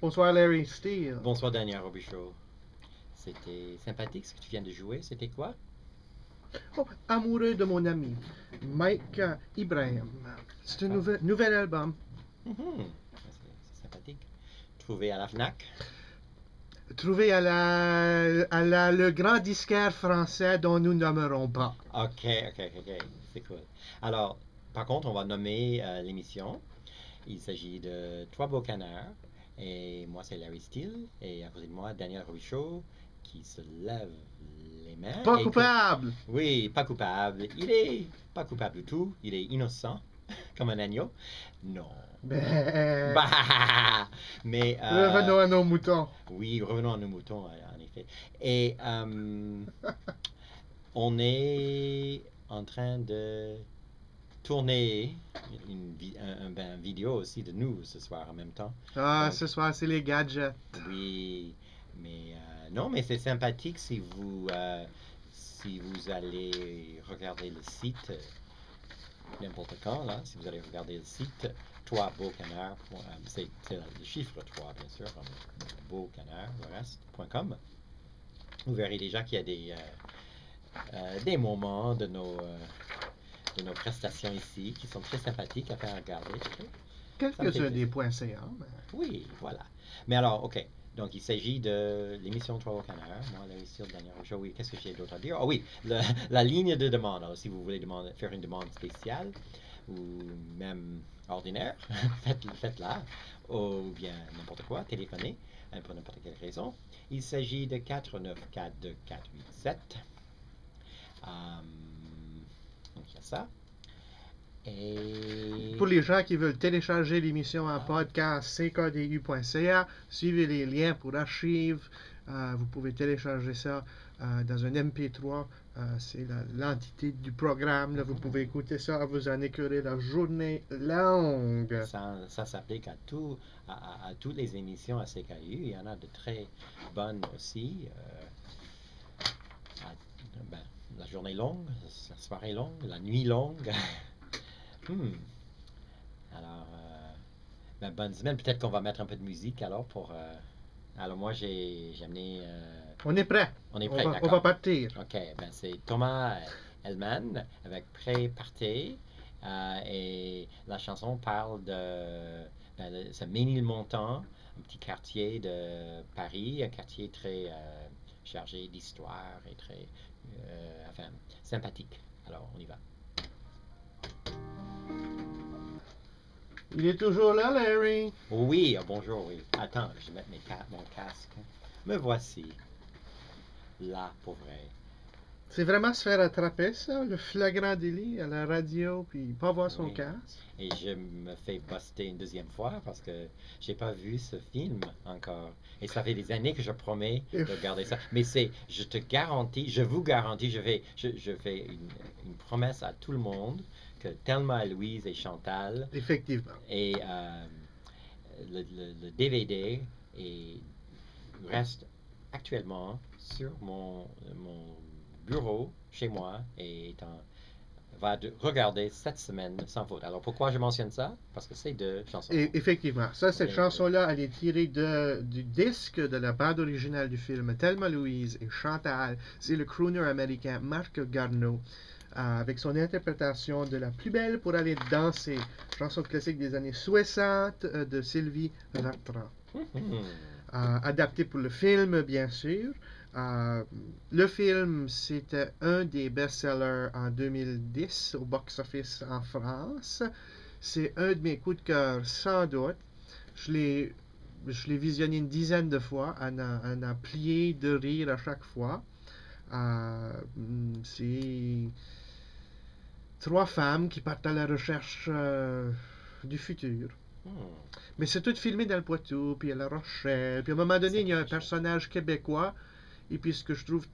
Bonsoir Larry Steele. Bonsoir Daniel Robichaud. C'était sympathique ce que tu viens de jouer. C'était quoi? Oh, amoureux de mon ami, Mike Ibrahim. C'est un nouvel album. C'est sympathique. Trouvé à la FNAC? Trouvé à le grand disquaire français dont nous nommerons pas. Ok. C'est cool. Alors, par contre, on va nommer l'émission. Il s'agit de Trois Beaux Canards. Et moi, c'est Larry Steele. Et à côté de moi, Daniel Robichaud, qui se lève les mains. Pas coupable! Oui, pas coupable. Il est pas coupable du tout. Il est innocent, comme un agneau. Non. Bah, mais revenons à nos moutons. Oui, revenons à nos moutons, en effet. Et on est en train de tourner une vidéo aussi de nous ce soir en même temps. Ah, donc, ce soir, c'est les gadgets. Oui, mais non, mais c'est sympathique si vous allez regarder le site n'importe quand, là, si vous allez regarder le site Trois Beaux Canards, c'est le chiffre 3, bien sûr, Beaux Canards, le reste.com. Vous verrez déjà qu'il y a des moments de nos prestations ici qui sont très sympathiques à faire regarder. Quelques-uns des points CA. Mais... Oui, voilà. Mais alors, OK. Donc, il s'agit de l'émission Trois Beaux Canards. Moi, Larry Steele, Daniel Robichaud. Oui, qu'est-ce que j'ai d'autre à dire? Oh oui, la ligne de demande. Alors, si vous voulez faire une demande spéciale ou même ordinaire, faites-la. Ou bien n'importe quoi, téléphonez pour n'importe quelle raison. Il s'agit de 494-2487. Donc, il y a ça. Et... Pour les gens qui veulent télécharger l'émission en podcast, ckdu.ca, suivez les liens pour archives. Vous pouvez télécharger ça dans un MP3. C'est l'entité du programme. Là, vous pouvez écouter ça à vous en écœurer la journée longue. Ça s'applique à toutes les émissions à CKU. Il y en a de très bonnes aussi. La journée longue, la soirée longue, la nuit longue. Alors, bonne semaine. Peut-être qu'on va mettre un peu de musique alors pour... Alors moi, j'ai amené... On est prêt. On est prêt, on va partir. OK, c'est Thomas Hellman avec Prêt Partez. Et la chanson parle de... c'est Ménilmontant, un petit quartier de Paris, un quartier très chargé d'histoire et très sympathique. Alors, on y va. Il est toujours là, Larry. Oui, bonjour, oui. Attends, je vais mettre mon casque. Me voici. Là, pour vrai. C'est vraiment se faire attraper, ça, le flagrant délit à la radio, puis pas voir son casque. Et je me fais buster une deuxième fois parce que j'ai pas vu ce film encore. Et ça fait des années que je promets de regarder ça. Mais je te garantis, je vous garantis, je fais une promesse à tout le monde que Thelma, Louise et Chantal. Effectivement. Et le DVD reste actuellement sur mon bureau chez moi et va regarder cette semaine sans faute. Alors pourquoi je mentionne ça? Parce que c'est deux chansons. Effectivement. Ça, cette chanson-là, elle est tirée du disque de la bande originale du film Thelma Louise et Chantal. C'est le crooner américain Marc Garneau. Avec son interprétation de La plus belle pour aller danser, chanson classique des années 60 de Sylvie Vartan. Adapté pour le film, bien sûr. Le film, c'était un des best-sellers en 2010 au box-office en France. C'est un de mes coups de cœur, sans doute. Je l'ai visionné une dizaine de fois. On a plié de rire à chaque fois. C'est 3 femmes qui partent à la recherche du futur. Mais c'est tout filmé dans le Poitou, puis à La Rochelle. Puis à un moment donné, il y a un personnage québécois. Et puis ce que je trouve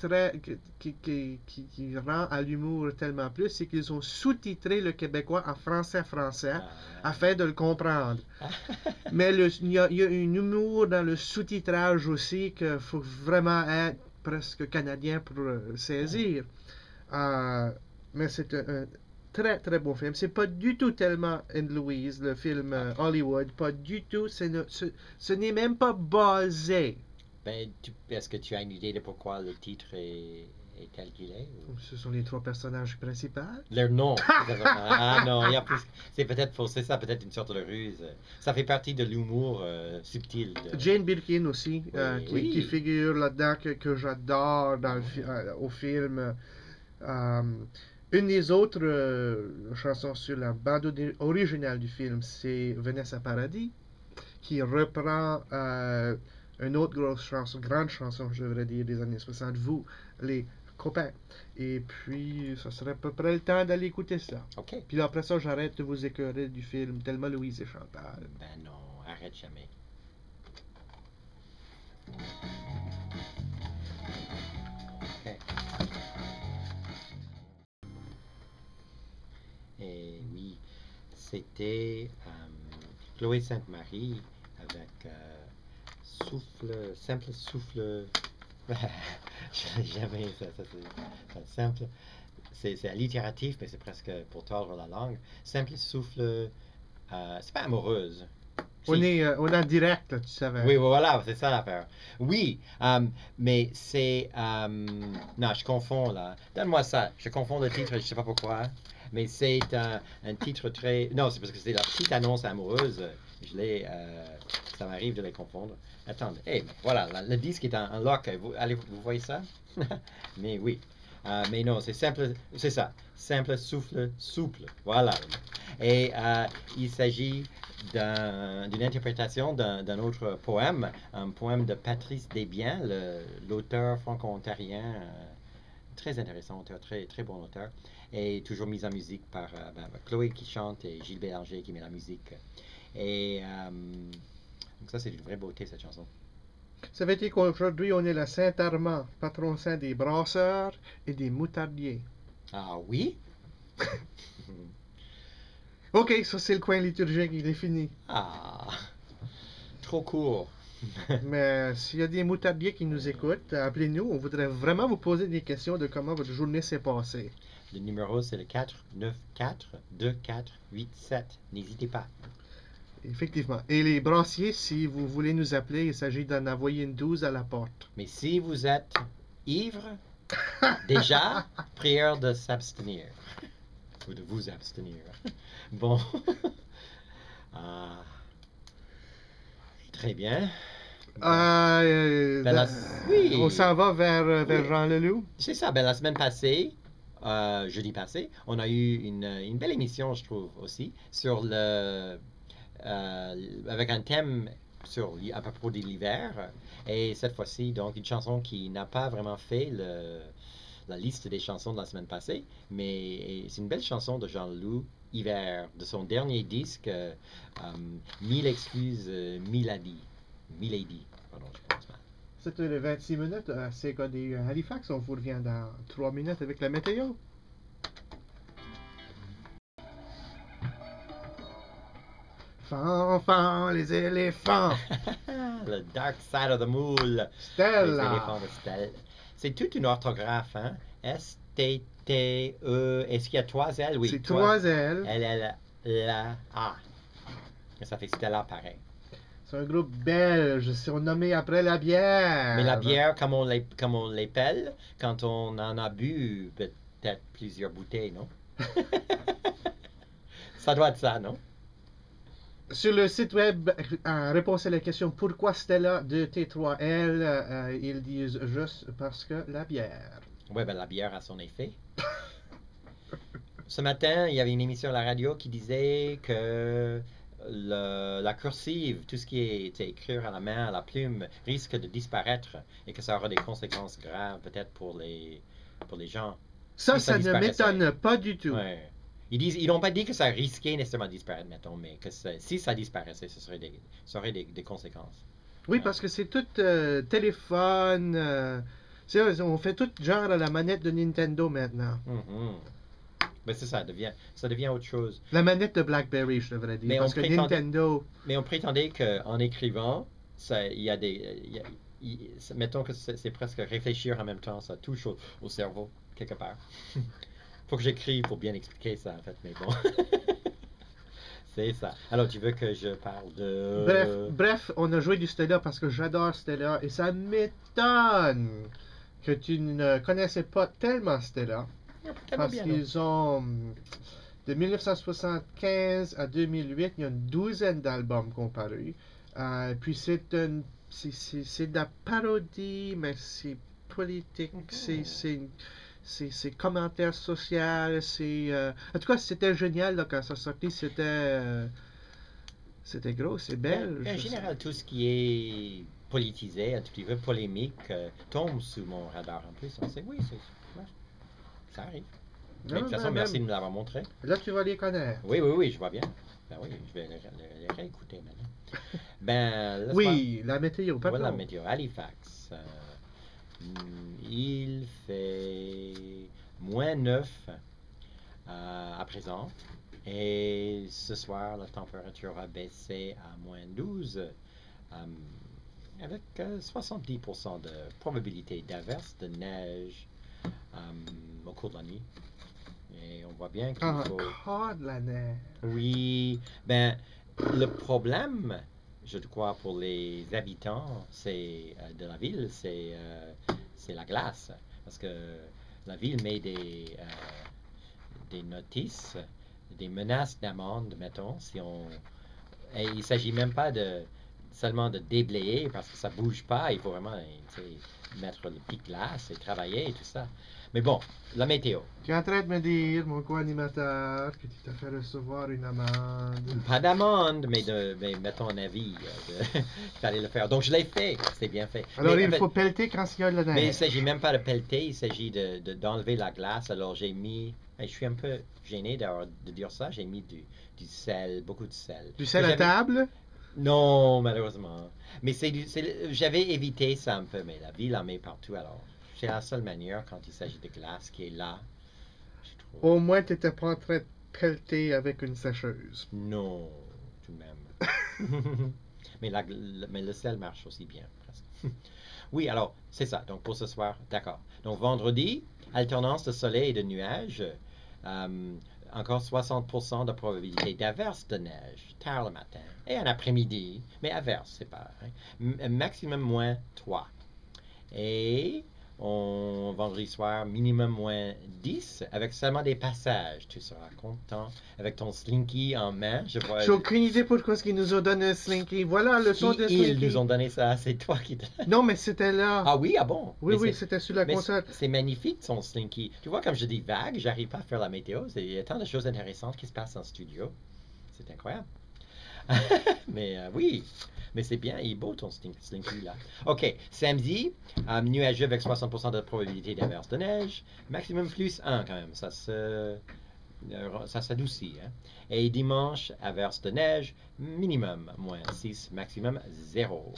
qui rend à l'humour tellement plus, c'est qu'ils ont sous-titré le québécois en français afin de le comprendre. Mais il y a un humour dans le sous-titrage aussi qu'il faut vraiment être presque canadien pour saisir. Mais c'est très très bon film. C'est pas du tout tellement and Louise, le film Hollywood, pas du tout. Ce n'est même pas basé. Ben, est-ce que tu as une idée de pourquoi le titre est tel qu'il est? Ce sont les 3 personnages principaux. Leur nom. Ah non, il y a plus. C'est peut-être faux, c'est ça, peut-être une sorte de ruse. Ça fait partie de l'humour subtil. Jane Birkin aussi, Oui. qui figure là-dedans, que j'adore au film. Une des autres chansons sur la bande originale du film, c'est Vanessa Paradis, qui reprend une autre grosse chanson, grande chanson, je devrais dire, des années 60, Vous, les copains. Et puis, ça serait à peu près le temps d'aller écouter ça. OK. Puis après ça, j'arrête de vous écœurer du film Thelma, Louise et Chantal. Ben non, arrête jamais. OK. Et oui, c'était Chloé Sainte-Marie avec simple souffle. Jamais ça c'est simple. C'est allitératif, mais c'est presque pour tordre la langue. Simple souffle. C'est pas amoureuse. On Si. est en direct, là, tu savais. Oui, voilà, c'est ça l'affaire. Oui, mais c'est... non, je confonds là. Donne-moi ça. Je confonds le titre, je sais pas pourquoi. Mais c'est un titre très... Non, c'est parce que c'est la petite annonce amoureuse. Ça m'arrive de les confondre. Attendez. Hey, voilà, le disque est en lock. Vous voyez ça? Mais oui. Mais non, c'est simple, c'est ça. Simple, souple. Voilà. Et il s'agit d'une interprétation d'un autre poème, un poème de Patrice Desbiens, l'auteur franco-ontarien, très intéressant auteur, très, très bon auteur, et toujours mis en musique par Chloé qui chante et Gilles Bélanger qui met la musique. Et donc ça, c'est une vraie beauté, cette chanson. Ça veut dire qu'aujourd'hui, on est le Saint-Armand, patron saint des brasseurs et des moutardiers. Ah oui? OK, ça c'est le coin liturgique, il est fini. Ah, trop court. Mais s'il y a des moutardiers qui nous écoutent, appelez-nous. On voudrait vraiment vous poser des questions de comment votre journée s'est passée. Le numéro, c'est le 494-2487. N'hésitez pas. Effectivement. Et les brassiers, si vous voulez nous appeler, il s'agit d'en envoyer une 12 à la porte. Mais si vous êtes ivre, déjà, prière de s'abstenir. Ou de vous abstenir. Bon. Très bien. Oui. On s'en va vers Oui. Jean Leloup. C'est ça. Ben, la semaine passée, jeudi passé, on a eu une belle émission, je trouve, aussi, sur avec un thème à propos de l'hiver. Et cette fois-ci, donc, une chanson qui n'a pas vraiment fait la liste des chansons de la semaine passée, mais c'est une belle chanson de Jean Leloup, Hiver, de son dernier disque, Mille excuses, Milady. Pardon, je pense mal. C'était les 26 minutes à CKD Halifax. On vous revient dans 3 minutes avec la météo. Fanfan, les éléphants. Le Dark Side of the Moon. Stella. Les éléphants de Stella. C'est toute une orthographe, hein? S-T-T-E. Est-ce qu'il y a 3 L? Oui. C'est 3 L. L-L-A. Ça fait Stella pareil. C'est un groupe belge. Ils sont nommés après la bière. Mais la bière, comme on l'épelle, quand on en a bu peut-être plusieurs bouteilles, non? Ça doit être ça, non? Sur le site web, en réponse à la question pourquoi Stella de T3L, ils disent juste parce que la bière. Oui, ben la bière a son effet. Ce matin, il y avait une émission à la radio qui disait que la cursive, tout ce qui est écrire à la main, à la plume, risque de disparaître et que ça aura des conséquences graves peut-être pour les gens. Ça Si ça ne m'étonne pas du tout. Ouais. Ils n'ont pas dit que ça risquait nécessairement de disparaître, mettons, mais que si ça disparaissait, ça aurait des conséquences. Oui, parce que c'est tout téléphone. On fait tout genre à la manette de Nintendo maintenant. Mais c'est ça devient autre chose. La manette de BlackBerry, je devrais dire. Parce que Nintendo. Mais on prétendait qu'en écrivant, il y a mettons que c'est presque réfléchir en même temps, ça touche au cerveau, quelque part. Faut que j'écrive pour bien expliquer ça, en fait, mais bon. C'est ça. Alors, tu veux que je parle de... Bref, on a joué du Stella parce que j'adore Stella et ça m'étonne que tu ne connaissais pas tellement Stella. Tellement Parce bien, non? qu'ils ont, de 1975 à 2008, il y a une douzaine d'albums comparés. Puis c'est de la parodie, mais c'est politique, c'est commentaire social, en tout cas, c'était génial là, quand ça sortit, c'était gros, c'est belge. En général, tout ce qui est politisé, un tout petit peu polémique, tombe sous mon radar en plus. On sait, oui, ouais, ça arrive. Mais de toute façon, merci de me l'avoir montré. Là, tu vas les connaître. Oui, je vois bien. Ben oui, je vais les réécouter maintenant. Ben, oui, la météo, pardon. Voilà la météo. Halifax. Il fait -9 à présent. Et ce soir, la température a baissé à -12 avec 70% de probabilité d'averse, de neige au cours de la nuit. Et on voit bien qu'il faut... Encore de la neige. Oui, ben, le problème, je crois, pour les habitants de la ville, c'est la glace. Parce que la ville met des notices, des menaces d'amende, mettons, si on... Et il ne s'agit même pas seulement de déblayer, parce que ça ne bouge pas, il faut vraiment mettre le pic glace et travailler et tout ça. Mais bon, la météo. Tu es en train de me dire, mon co-animateur, que tu t'as fait recevoir une amende. Pas d'amende, mais mettons un avis. Il fallait le faire. Donc je l'ai fait, c'est bien fait. Alors mais, il faut pelleter quand il y a de la neige. Mais il ne s'agit même pas de pelleter, il s'agit d'enlever la glace. Alors j'ai mis, je suis un peu gêné de dire ça, j'ai mis du sel, beaucoup de sel. Du sel à table? Non, malheureusement. Mais j'avais évité ça un peu, mais la ville en met partout alors. C'est la seule manière quand il s'agit de glace qui est là. Au moins, tu n'étais pas en train de pelleter avec une sécheuse. Non, tout de même. mais le sel marche aussi bien, presque. Oui, alors, c'est ça. Donc, pour ce soir, d'accord. Donc, vendredi, alternance de soleil et de nuages. Encore 60% de probabilité d'averse de neige, tard le matin. Et un après-midi, mais averse, c'est pas... Hein. Maximum -3. Et... vendredi soir, minimum -10, avec seulement des passages. Tu seras content avec ton slinky en main. J'ai aucune idée pourquoi ils nous ont donné un slinky. Voilà le son de slinky. Ils nous ont donné ça, c'est toi qui... Non, mais c'était là. Ah oui, ah bon? Oui, c'était sur la console. C'est magnifique, son slinky. Tu vois, comme je dis vague, j'arrive pas à faire la météo. Il y a tant de choses intéressantes qui se passent en studio. C'est incroyable. Mais oui, mais c'est bien, il est beau ton slinky là. Ok, samedi, nuageux avec 60% de probabilité d'averse de neige, maximum +1 quand même, ça s'adoucit. Hein? Et dimanche, averse de neige, minimum -6, maximum 0.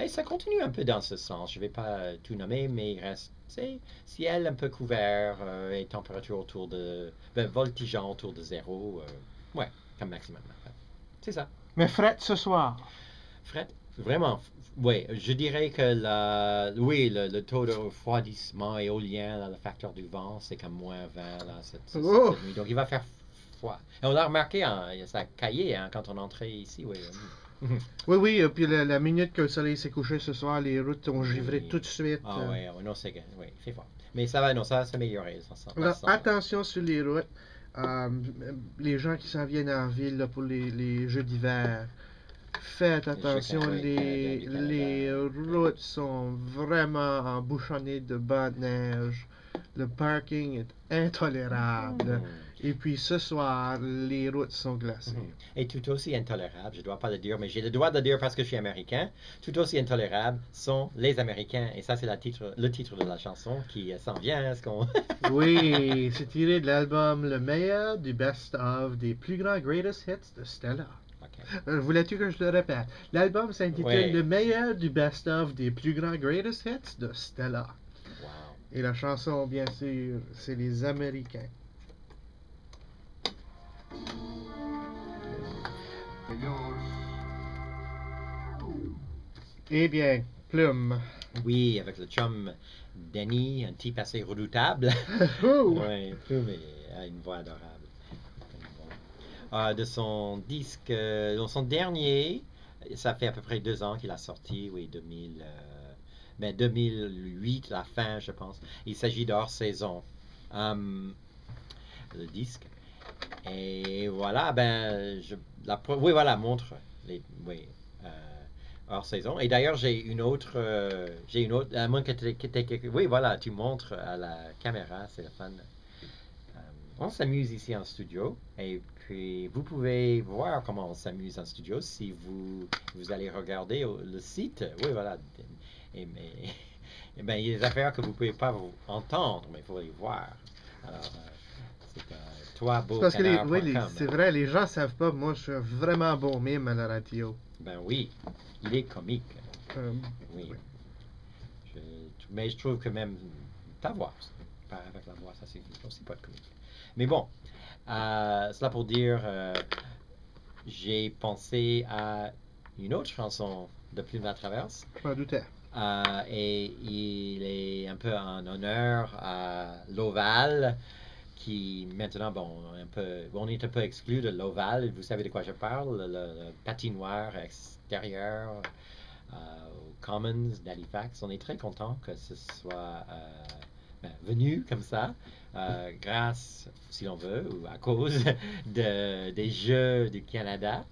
Et ça continue un peu dans ce sens, je ne vais pas tout nommer, mais il reste, ciel un peu couvert et température autour de, voltigeant autour de 0, ouais, comme maximum. C'est ça. Mais fret ce soir. Fret, vraiment, oui, je dirais que le taux de refroidissement éolien, là, le facteur du vent, c'est comme -20 là, cette nuit. Donc il va faire froid. Et on l'a remarqué, ça a caillé quand on entrait ici, oui. Oui, puis la minute que le soleil s'est couché ce soir, les routes ont givré tout de suite. Ah oui, non, il fait fort. Mais ça va s'améliorer. Attention sur les routes. Les gens qui s'en viennent en ville là, pour les jeux d'hiver, faites attention, les routes sont vraiment embouchonnées de bancs de neige. Le parking est intolérable. Et puis ce soir, les routes sont glacées. Et tout aussi intolérable, je ne dois pas le dire, mais j'ai le droit de le dire parce que je suis américain, tout aussi intolérable sont les Américains. Et ça, c'est le titre de la chanson qui s'en vient. Oui, c'est tiré de l'album Le meilleur du best-of des plus grands greatest hits de Stella. Okay. Voulais-tu que je le répète? L'album s'intitule Le meilleur du best-of des plus grands greatest hits de Stella. Wow. Et la chanson, bien sûr, c'est les Américains. Eh bien, Plume, Oui, avec le chum Denny, un type assez redoutable. Oh! Oui, un peu, mais a une voix adorable. De son disque, dans son dernier, ça fait à peu près 2 ans qu'il a sorti, oui, 2008, la fin, je pense. Il s'agit d'Hors Saison, le disque. Et voilà, oui, voilà, montre oui, euh, hors saison. Et d'ailleurs, à moins oui, voilà, tu montres à la caméra, c'est le fun. On s'amuse ici en studio, et puis vous pouvez voir comment on s'amuse en studio si vous allez regarder le site. Oui, voilà. Et ben, il y a des affaires que vous ne pouvez pas entendre, mais il faut les voir. Alors, c'est C'est parce que oui, toibeaucanard.com. c'est vrai, les gens savent pas, moi je suis un vraiment bon mime à la radio. Ben oui, il est comique. Euh, Oui. oui. Je- mais je trouve que même ta voix, avec la voix, ça c'est aussi pas de comique. Mais bon, cela pour dire, j'ai pensé à une autre chanson de Plume de la Traverse. Je m'en doutais. Et il est un peu en honneur à l'Oval, qui maintenant, bon, on est un peu exclu de l'Oval. Vous savez de quoi je parle, le patinoire extérieur au Commons d'Halifax. On est très content que ce soit venu comme ça, grâce, si l'on veut, ou à cause des Jeux du Canada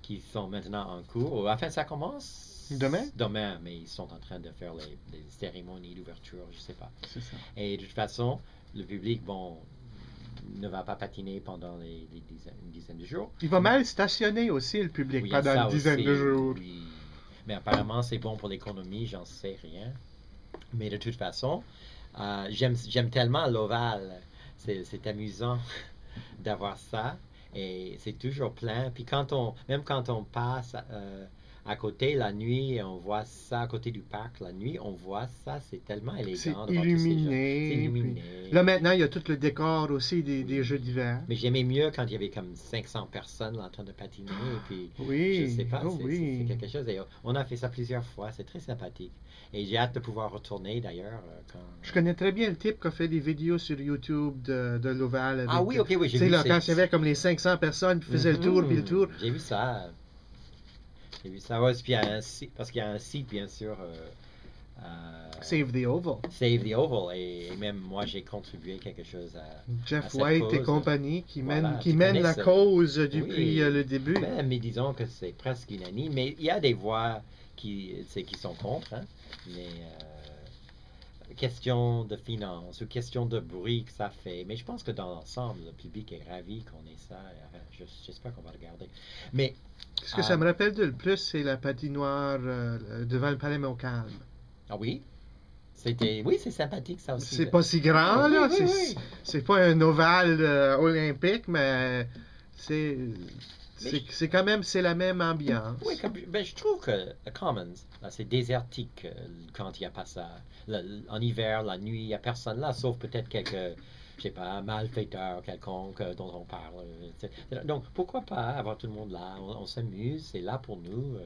qui sont maintenant en cours. Enfin, ça commence Demain? Demain, mais ils sont en train de faire les cérémonies d'ouverture, je sais pas. C'est ça. Et de toute façon, le public, bon, ne va pas patiner pendant une dizaine de jours. Il va mal stationner aussi, le public, Oui, pendant une dizaine de jours. Oui. Mais apparemment, c'est bon pour l'économie, j'en sais rien. Mais de toute façon, j'aime tellement l'Oval. C'est amusant d'avoir ça. Et c'est toujours plein. Puis même quand on passe à côté la nuit, et on voit ça à côté du parc la nuit, on voit ça, c'est tellement C'est élégant de voir tous ces gens. C'est illuminé. illuminé. Puis là, maintenant, il y a tout le décor aussi des Jeux d'hiver. Mais j'aimais mieux quand il y avait comme 500 personnes là, en train de patiner. Et puis, Oui, je sais pas, oh oui. c'est quelque chose. Et on a fait ça plusieurs fois, c'est très sympathique. Et j'ai hâte de pouvoir retourner d'ailleurs. Je connais très bien le type qui a fait des vidéos sur YouTube de l'Oval. Ah oui, ok, oui, j'ai Tu sais, vu là, ça. quand il y avait comme les 500 personnes qui faisaient le tour, puis le tour. J'ai vu ça. J'ai vu ça. Ouais, puis parce qu'il y a un site, bien sûr. Save the Oval. Save the Oval. Et même moi, j'ai contribué quelque chose à Jeff cette White et cause. compagnie qui Voilà, mènent tu connais la ça. cause depuis Oui. le début. Mais disons que c'est presque unanime. Mais il y a des voix qui sont contre. Hein. Mais question de finances ou question de bruit que ça fait. Mais je pense que dans l'ensemble, le public est ravi qu'on ait ça. J'espère qu'on va le garder. Mais Ce que ça me rappelle de le plus, c'est la patinoire devant le Palais Montcalm. ah oui? Oui, c'est sympathique ça aussi. C'est pas si grand, Ah, là. oui, oui, oui. C'est pas un ovale olympique, mais c'est quand même c'est la même ambiance. Oui, je trouve que le Commons, là, c'est désertique quand il n'y a pas ça. En hiver, la nuit, il n'y a personne là, sauf peut-être quelques, je sais pas, malfaiteurs quelconques dont on parle. Donc, pourquoi pas avoir tout le monde là? On s'amuse, c'est là pour nous.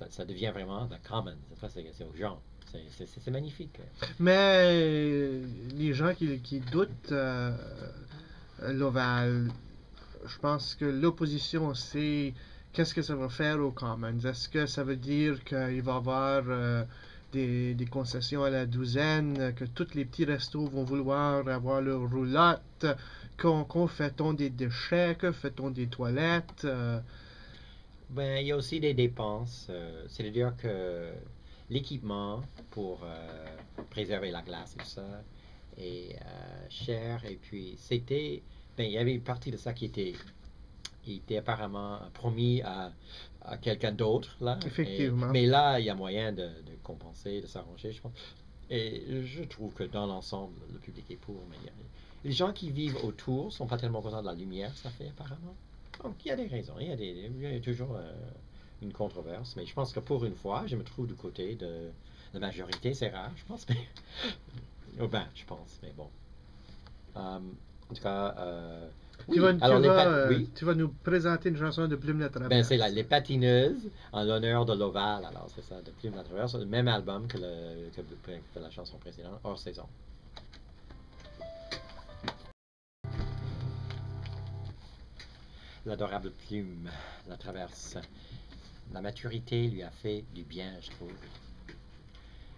Ça devient vraiment le Commons. C'est aux gens. C'est magnifique. Mais les gens qui doutent l'Oval, je pense que l'opposition, c'est qu'est-ce que ça va faire aux Commons? Est-ce que ça veut dire qu'il va y avoir des concessions à la douzaine, que tous les petits restos vont vouloir avoir leur roulotte, qu'on fait-on des déchets, que fait-on des toilettes? Ben, il y a aussi des dépenses. C'est-à-dire que l'équipement pour préserver la glace et tout ça est cher. Et puis, il y avait une partie de ça qui était apparemment promis à quelqu'un d'autre, là. Effectivement. Mais là, il y a moyen de compenser, de s'arranger, je pense. Et je trouve que dans l'ensemble, le public est pour. Mais les gens qui vivent autour sont pas tellement contents de la lumière que ça fait, apparemment. Donc, il y a des raisons. Il y a toujours une controverse. Mais je pense que pour une fois, je me trouve du côté de la majorité. C'est rare, je pense. Mais je pense. Mais bon. En tout cas, Tu vas, Alors, oui. tu vas nous présenter une chanson de Plume la Ben, Traverse. c'est Les Patineuses en l'honneur de l'Oval. Alors, c'est ça, de Plume la Traverse. Le même album que la chanson précédente, hors saison. L'adorable Plume la Traverse. La maturité lui a fait du bien, je trouve.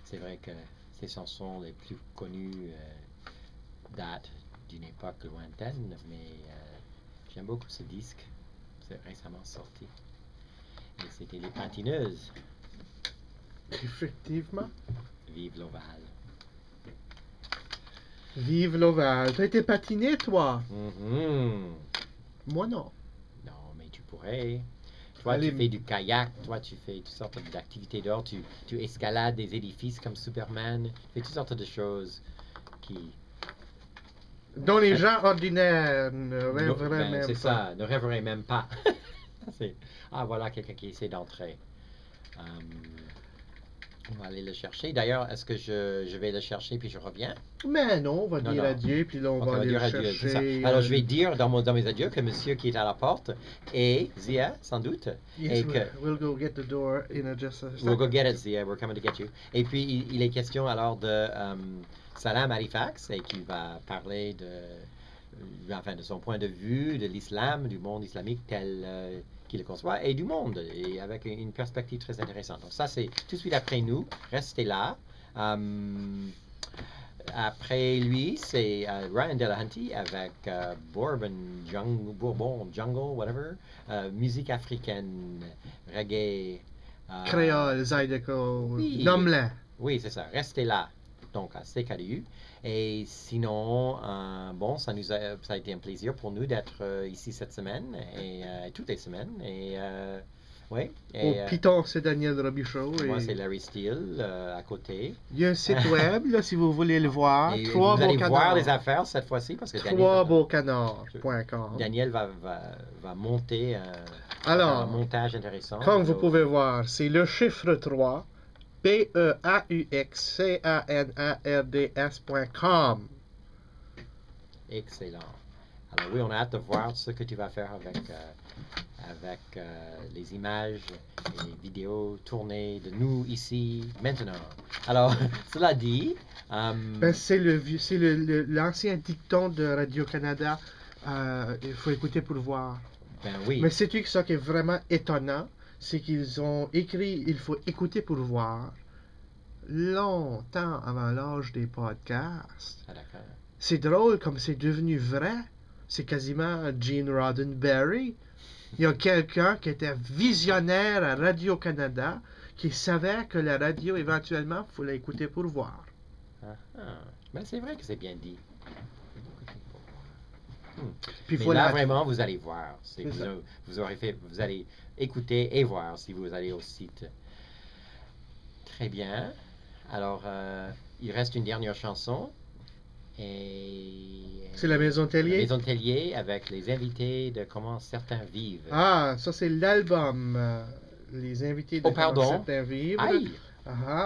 C'est vrai que ses chansons les plus connues datent d'une époque lointaine, mais j'aime beaucoup ce disque. C'est récemment sorti. Et c'était Les Patineuses. Effectivement. Vive l'Oval. Vive l'Oval. T'as été patiné, toi? Moi, non. Non, mais tu pourrais. Toi, Allez, tu fais du kayak, toi, tu fais toutes sortes d'activités dehors, tu escalades des édifices comme Superman, tu fais toutes sortes de choses qui... dont les gens ordinaires ne rêveraient Ben, même c'est pas. ça, ne rêveraient même pas. Ah, voilà quelqu'un qui essaie d'entrer. On va aller le chercher. D'ailleurs, est-ce que je vais le chercher puis je reviens? Mais non, on va Non, dire non. adieu, puis là, on Ok, va aller dire le adieu, c'est ça. chercher. Alors, je vais dire dans mes adieux que monsieur qui est à la porte est Zia, sans doute. Yes, et que... we'll go get the door in just a second. We'll go get it, Zia. We're coming to get you. Et puis, il est question alors de Salam Halifax et qui va parler de son point de vue de l'islam, du monde islamique tel qu'il le conçoit et du monde, et avec une perspective très intéressante. Donc ça, c'est tout de suite après nous. Restez là. Après lui, c'est Ryan Delahunty avec Bourbon Jungle, whatever. Musique africaine, reggae. Créole, Zydeco, Oui. Nomme-la. Oui, c'est ça. Restez là. Donc, à CKDU. Et sinon, bon, ça a été un plaisir pour nous d'être ici cette semaine et toutes les semaines. Et oui. Au Python, c'est Daniel Robichaud. Moi, c'est Larry Steele à côté. Il y a un site web, là, si vous voulez le voir. Et vous allez voir les affaires cette fois-ci parce que TroisBeauxCanards.com. Daniel va monter Alors, un montage intéressant. Comme vous pouvez voir, c'est le chiffre 3. PEAUXCANARDS.com. Excellent. Alors oui, on a hâte de voir ce que tu vas faire avec les images et les vidéos tournées de nous ici, maintenant. Alors, cela dit... Ben, c'est l'ancien dicton de Radio-Canada. Il faut écouter pour voir. Ben oui. Mais c'est ça qui est vraiment étonnant, c'est qu'ils ont écrit « Il faut écouter pour voir » longtemps avant l'âge des podcasts. Ah, d'accord. C'est drôle comme c'est devenu vrai. C'est quasiment Gene Roddenberry. Il y a quelqu'un qui était visionnaire à Radio-Canada qui savait que la radio, éventuellement, il fallait écouter pour voir. Ben, c'est vrai que c'est bien dit. Puis mais là, vraiment, vous allez voir. Vous allez écouter et voir si vous allez au site. Très bien. Alors, il reste une dernière chanson. Et c'est la Maison Tellier? La Maison Tellier avec les invités de Comment certains vivent. Ah, ça c'est l'album. Les invités de Comment certains vivent. Aïe!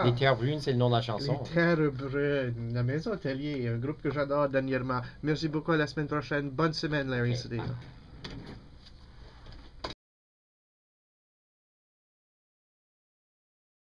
Les Terres Brunes, c'est le nom de la chanson. Les Terres Brunes. La Maison Tellier, un groupe que j'adore dernièrement. Merci beaucoup, à la semaine prochaine. Bonne semaine, Larry Steele.